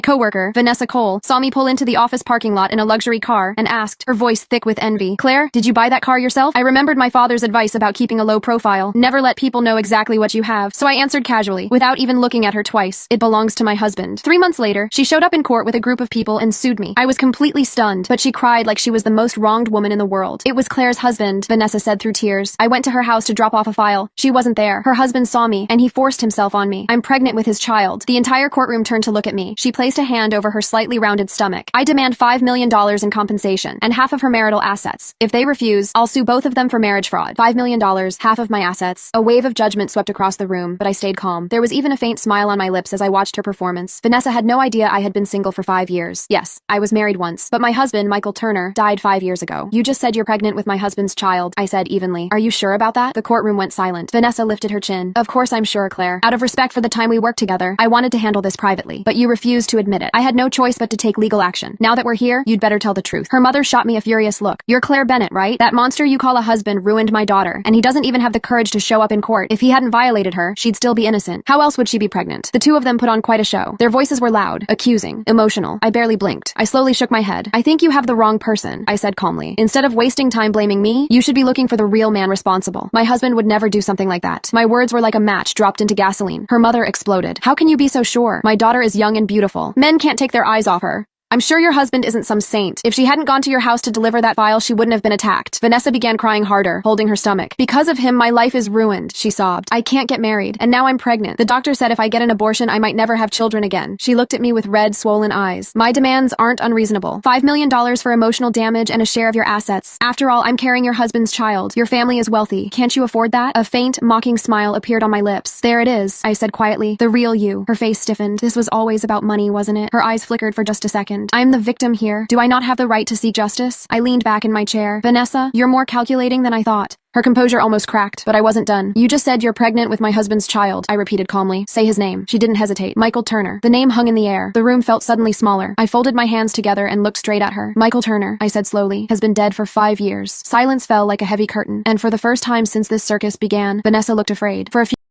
Coworker, Vanessa Cole, saw me pull into the office parking lot in a luxury car and asked, her voice thick with envy, "Claire, did you buy that car yourself?" I remembered my father's advice about keeping a low profile. Never let people know exactly what you have. So I answered casually, without even looking at her twice. "It belongs to my husband." 3 months later, she showed up in court with a group of people and sued me. I was completely stunned, but she cried like she was the most wronged woman in the world. "It was Claire's husband," Vanessa said through tears. "I went to her house to drop off a file. She wasn't there. Her husband saw me, and he forced himself on me. I'm pregnant with his child." The entire courtroom turned to look at me. She placed a hand over her slightly rounded stomach. "I demand $5 million in compensation, and half of her marital assets. If they refuse, I'll sue both of them for marriage fraud. $5 million, half of my assets." A wave of judgment swept across the room, but I stayed calm. There was even a faint smile on my lips as I watched her performance. Vanessa had no idea I had been single for 5 years. Yes, I was married once, but my husband, Michael Turner, died 5 years ago. "You just said you're pregnant with my husband's child," I said evenly. "Are you sure about that?" The courtroom went silent. Vanessa lifted her chin. "Of course I'm sure, Claire. Out of respect for the time we worked together, I wanted to handle this privately, but you refused to admit it. I had no choice but to take legal action. Now that we're here, you'd better tell the truth." Her mother shot me a furious look. "You're Claire Bennett, right? That monster you call a husband ruined my daughter, and he doesn't even have the courage to show up in court. If he hadn't violated her, she'd still be innocent. How else would she be pregnant?" The two of them put on quite a show. Their voices were loud, accusing, emotional. I barely blinked. I slowly shook my head. "I think you have the wrong person," I said calmly. "Instead of wasting time blaming me, you should be looking for the real man responsible. My husband would never do something like that." My words were like a match dropped into gasoline. Her mother exploded. "How can you be so sure? My daughter is young and beautiful. Men can't take their eyes off her. I'm sure your husband isn't some saint. If she hadn't gone to your house to deliver that file, she wouldn't have been attacked." Vanessa began crying harder, holding her stomach. "Because of him, my life is ruined," she sobbed. "I can't get married, and now I'm pregnant. The doctor said if I get an abortion, I might never have children again." She looked at me with red, swollen eyes. "My demands aren't unreasonable. $5 million for emotional damage and a share of your assets. After all, I'm carrying your husband's child. Your family is wealthy. Can't you afford that?" A faint, mocking smile appeared on my lips. "There it is," I said quietly. "The real you." Her face stiffened. "This was always about money, wasn't it?" Her eyes flickered for just a second. "I'm the victim here. Do I not have the right to seek justice?" I leaned back in my chair. "Vanessa, you're more calculating than I thought." Her composure almost cracked, but I wasn't done. "You just said you're pregnant with my husband's child," I repeated calmly. "Say his name." She didn't hesitate. "Michael Turner." The name hung in the air. The room felt suddenly smaller. I folded my hands together and looked straight at her. "Michael Turner," I said slowly, "has been dead for 5 years." Silence fell like a heavy curtain, and for the first time since this circus began, Vanessa looked afraid. For a few